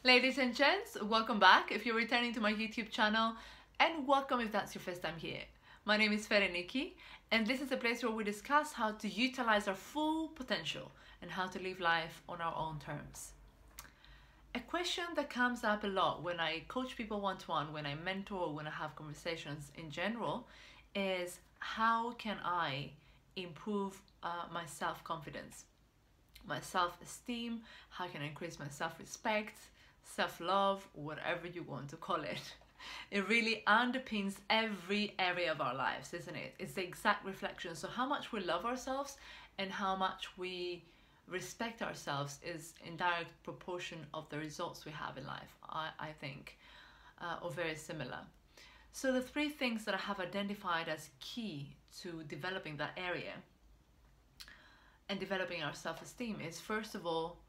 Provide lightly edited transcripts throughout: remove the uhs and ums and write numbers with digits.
Ladies and gents, welcome back if you're returning to my YouTube channel, and welcome if that's your first time here. My name is Ferenike, and this is a place where we discuss how to utilize our full potential and how to live life on our own terms. A question that comes up a lot when I coach people one-to-one, when I mentor, when I have conversations in general, is how can I improve my self-confidence, my self-esteem, how can I increase my self-respect, self-love, whatever you want to call it. It really underpins every area of our lives, isn't it? It's the exact reflection. So how much we love ourselves and how much we respect ourselves is in direct proportion of the results we have in life, I think, or very similar. So the three things that I have identified as key to developing that area and developing our self-esteem is first of all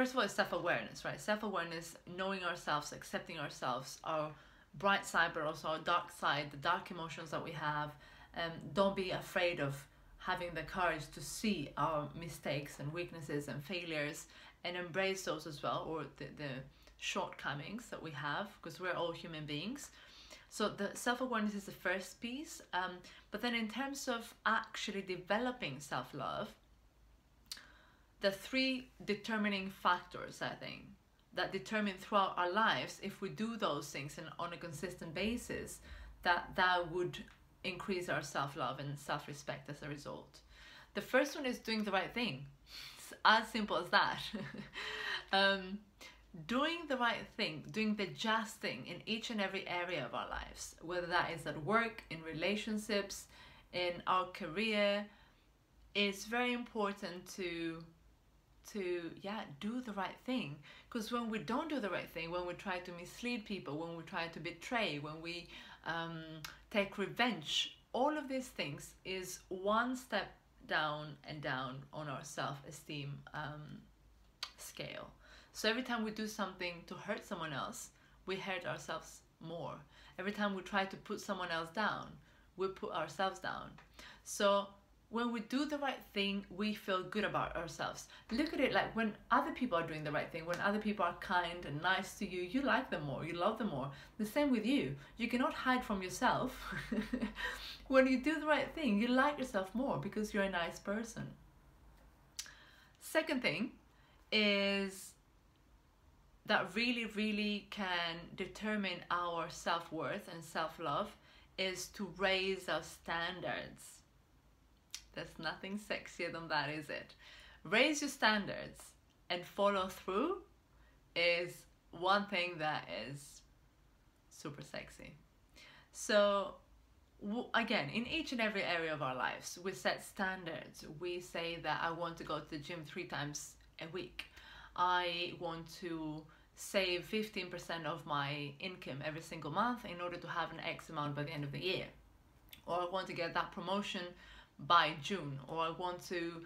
is self-awareness, right? Self-awareness, knowing ourselves, accepting ourselves, our bright side but also our dark side, the dark emotions that we have. Don't be afraid of having the courage to see our mistakes and weaknesses and failures and embrace those as well, or the shortcomings that we have, because we're all human beings. So the self-awareness is the first piece, but then in terms of actually developing self-love, the three determining factors, I think, that determine throughout our lives, if we do those things and on a consistent basis, that would increase our self-love and self-respect as a result. The first one is doing the right thing. It's as simple as that. Doing the right thing, doing the just thing in each and every area of our lives, whether that is at work, in relationships, in our career, is very important to do the right thing. Because when we don't do the right thing, when we try to mislead people, when we try to betray, when we take revenge, all of these things is one step down and down on our self-esteem scale. So every time we do something to hurt someone else, we hurt ourselves more. Every time we try to put someone else down, we put ourselves down. So when we do the right thing, we feel good about ourselves. Look at it like when other people are doing the right thing, when other people are kind and nice to you, you like them more, you love them more. The same with you. You cannot hide from yourself. When you do the right thing, you like yourself more because you're a nice person. Second thing is that really can determine our self-worth and self-love is to raise our standards. There's nothing sexier than that, is it? Raise your standards and follow through is one thing that is super sexy. So again, in each and every area of our lives, we set standards. We say that I want to go to the gym 3 times a week. I want to save 15% of my income every single month in order to have an X amount by the end of the year. Or I want to get that promotion by June, or I want to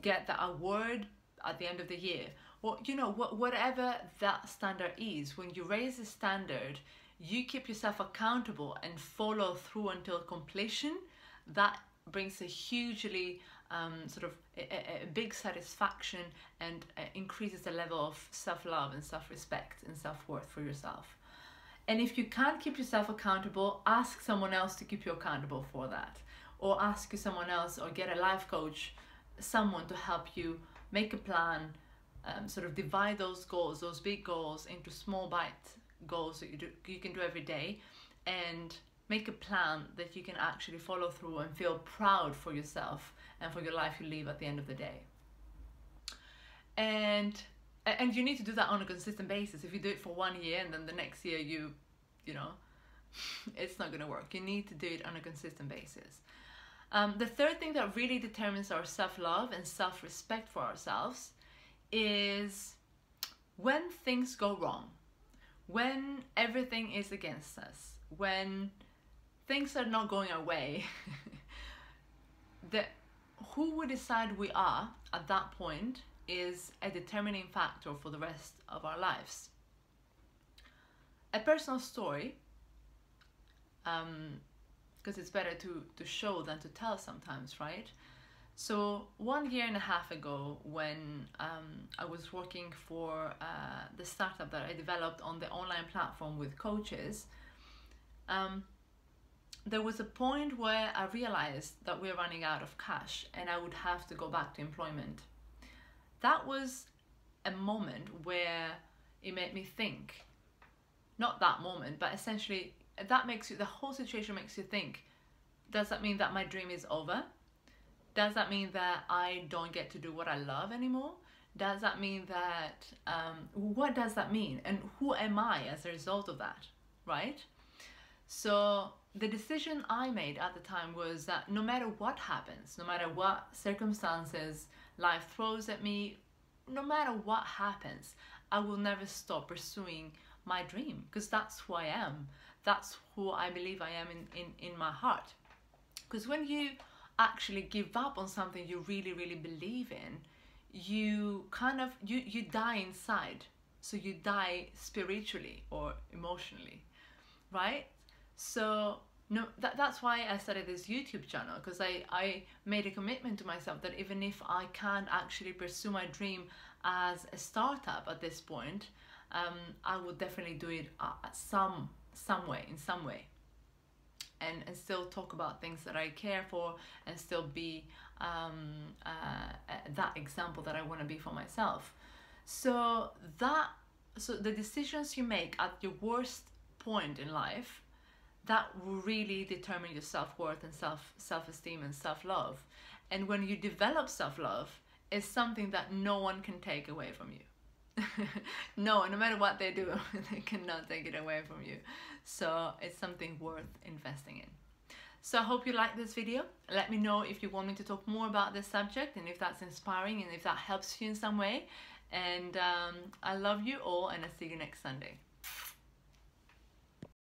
get the award at the end of the year, or whatever that standard is. When you raise the standard, you keep yourself accountable and follow through until completion. That brings a hugely a big satisfaction and increases the level of self-love and self-respect and self-worth for yourself. And if you can't keep yourself accountable, ask someone else to keep you accountable for that. Or ask someone else, or get a life coach, someone to help you make a plan, divide those goals, those big goals, into small bite goals that you can do every day, and make a plan that you can actually follow through and feel proud for yourself and for your life you live at the end of the day. And you need to do that on a consistent basis. If you do it for 1 year and then the next year it's not going to work. You need to do it on a consistent basis. The third thing that really determines our self-love and self-respect for ourselves is when things go wrong, when everything is against us, when things are not going our way. Who we decide we are at that point is a determining factor for the rest of our lives. A personal story, because it's better to show than to tell sometimes, right? So 1.5 years ago, when I was working for the startup that I developed on the online platform with coaches, there was a point where I realized that we're running out of cash and I would have to go back to employment. That was a moment where it made me think, not that moment, but essentially that makes you, the whole situation makes you think, does that mean that my dream is over? Does that mean that I don't get to do what I love anymore? Does that mean that, what does that mean? And who am I as a result of that, right? So the decision I made at the time was that no matter what happens, no matter what circumstances life throws at me, no matter what happens, I will never stop pursuing my dream, because that's who I am. That's who I believe I am in my heart. Because when you actually give up on something you really, really believe in, you kind of, you die inside. So you die spiritually or emotionally, right? So no, that's why I started this YouTube channel, because I made a commitment to myself that even if I can't actually pursue my dream as a startup at this point, I will definitely do it at some way, in some way. And still talk about things that I care for, and still be that example that I want to be for myself. So the decisions you make at your worst point in life, that will really determine your self-worth and self-esteem and self-love. And when you develop self-love, it's something that no one can take away from you. No matter what they do, they cannot take it away from you. So it's something worth investing in. So I hope you like this video. Let me know if you want me to talk more about this subject, and if that's inspiring, and if that helps you in some way. And I love you all, and I'll see you next Sunday.